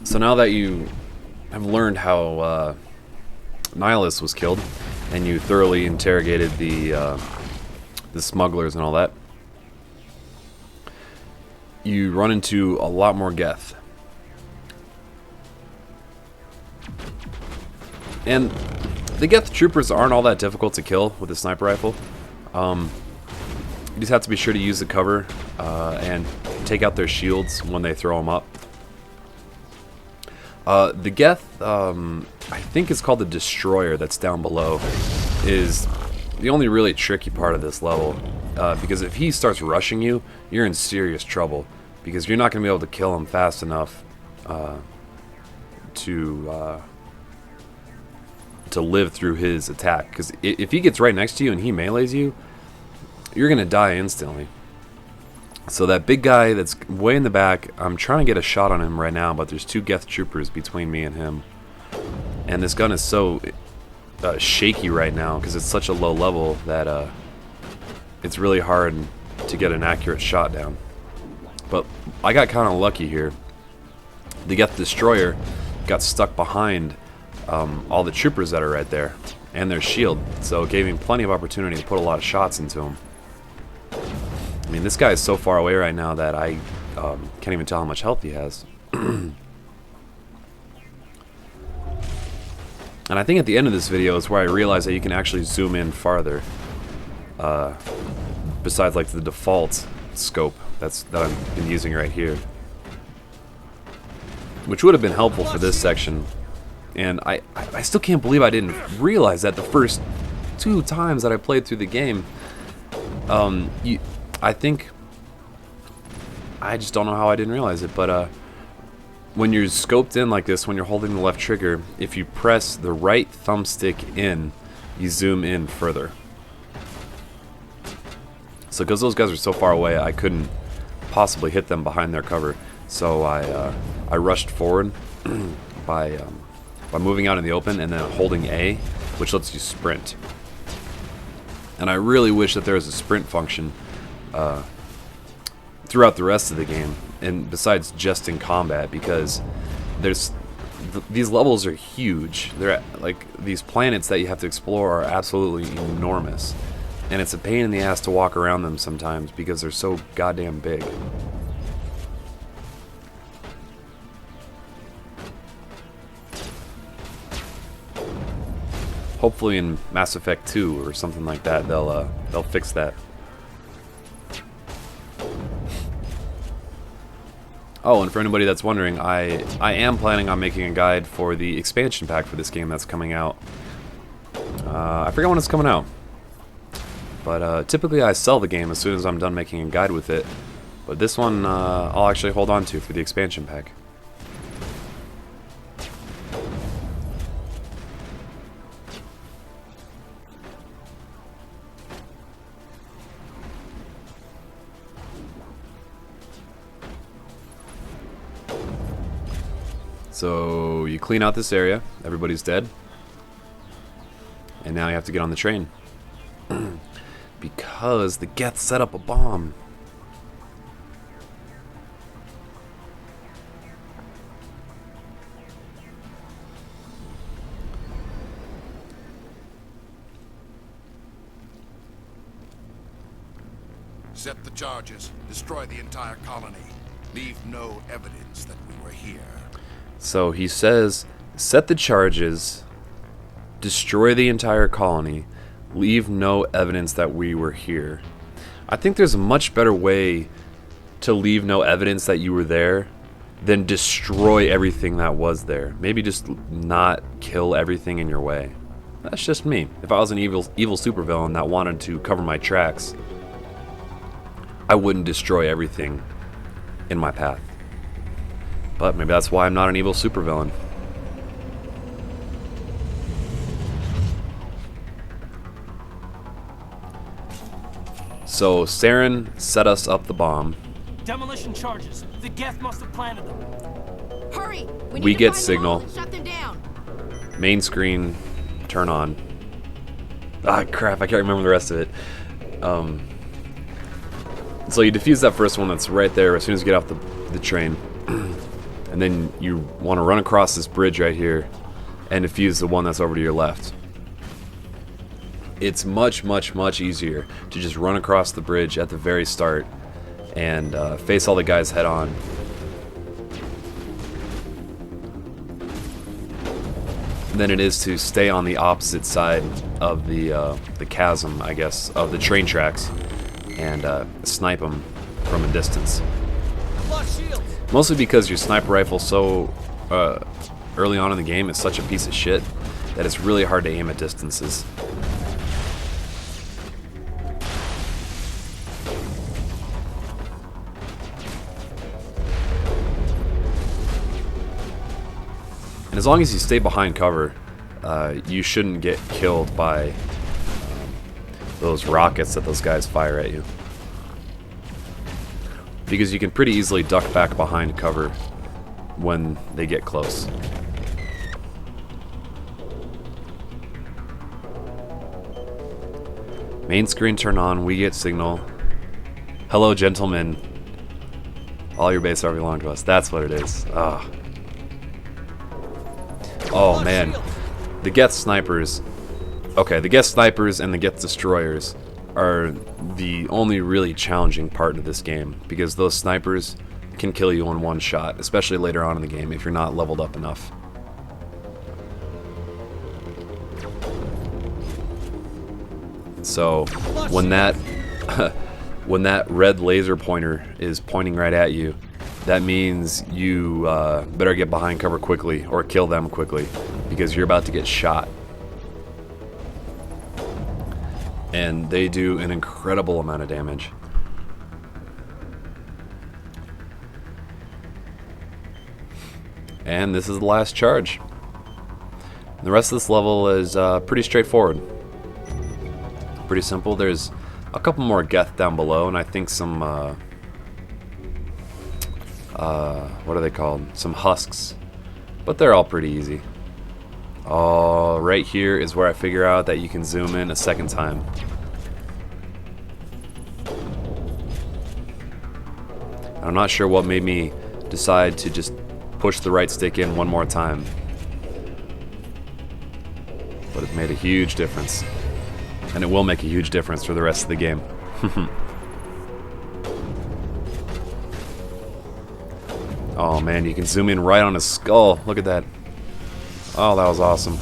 So now that you have learned how Nihilus was killed, and you thoroughly interrogated the smugglers and all that, you run into a lot more Geth. And the Geth troopers aren't all that difficult to kill with a sniper rifle. You just have to be sure to use the cover and take out their shields when they throw them up. The Geth, I think it's called the Destroyer, that's down below, is the only really tricky part of this level. Because if he starts rushing you, you're in serious trouble. Because you're not going to be able to kill him fast enough to live through his attack. Because if he gets right next to you and he melees you, you're going to die instantly. So that big guy that's way in the back, I'm trying to get a shot on him right now, but there's 2 Geth troopers between me and him. And this gun is so shaky right now because it's such a low level that it's really hard to get an accurate shot down. But I got kind of lucky here. The Geth Destroyer got stuck behind all the troopers that are right there and their shield, so it gave him plenty of opportunity to put a lot of shots into him. I mean, this guy is so far away right now that I can't even tell how much health he has. And I think at the end of this video is where I realized that you can actually zoom in farther, besides like the default scope that I've been using right here, which would have been helpful for this section. And I still can't believe I didn't realize that the first 2 times that I played through the game. I think I just don't know how I didn't realize it, but when you're scoped in like this, when you're holding the left trigger, if you press the right thumbstick in, you zoom in further. So because those guys are so far away, I couldn't possibly hit them behind their cover. So I rushed forward by moving out in the open and then holding A, which lets you sprint. And I really wish that there was a sprint function throughout the rest of the game, and besides just in combat, because these levels are huge. They're like, these planets that you have to explore are absolutely enormous, and it's a pain in the ass to walk around them sometimes because they're so goddamn big. Hopefully in Mass Effect 2 or something like that, they'll fix that. Oh, and for anybody that's wondering, I am planning on making a guide for the expansion pack for this game that's coming out. I forget when it's coming out, but typically I sell the game as soon as I'm done making a guide with it. But this one I'll actually hold on to for the expansion pack. So you clean out this area, everybody's dead, and now you have to get on the train. Because the Geth set up a bomb. Set the charges, destroy the entire colony. Leave no evidence that we were here. So he says, set the charges, destroy the entire colony, leave no evidence that we were here. I think there's a much better way to leave no evidence that you were there than destroy everything that was there. Maybe just not kill everything in your way. That's just me. If I was an evil supervillain that wanted to cover my tracks, I wouldn't destroy everything in my path. But maybe that's why I'm not an evil supervillain. So Saren set us up the bomb. Demolition charges. The Geth must have planted them. Hurry! We get signal. Shut them down. Main screen, turn on. Ah, crap! I can't remember the rest of it. So you defuse that first one that's right there as soon as you get off the train. And then you want to run across this bridge right here and defuse the one that's over to your left. It's much, much, much easier to just run across the bridge at the very start and face all the guys head on. Than it is to stay on the opposite side of the chasm, I guess, of the train tracks and snipe them from a distance. Mostly because your sniper rifle so early on in the game is such a piece of shit that it's really hard to aim at distances. And as long as you stay behind cover, you shouldn't get killed by those rockets that those guys fire at you. Because you can pretty easily duck back behind cover when they get close. Main screen turn on, we get signal. Hello, gentlemen. All your base are belong to us. That's what it is. Ah. Oh man, the Geth snipers. Okay, the Geth snipers and the Geth destroyers are the only really challenging part of this game, because those snipers can kill you in one shot, especially later on in the game if you're not leveled up enough. So when that when that red laser pointer is pointing right at you, that means you better get behind cover quickly or kill them quickly, because you're about to get shot. And they do an incredible amount of damage. And this is the last charge. The rest of this level is pretty straightforward. Pretty simple. There's a couple more Geth down below, and I think some what are they called? Some husks. But they're all pretty easy. Oh, right here is where I figure out that you can zoom in a second time. I'm not sure what made me decide to just push the right stick in one more time. But it made a huge difference. And it will make a huge difference for the rest of the game. Oh man, you can zoom in right on his skull. Look at that. Oh, that was awesome.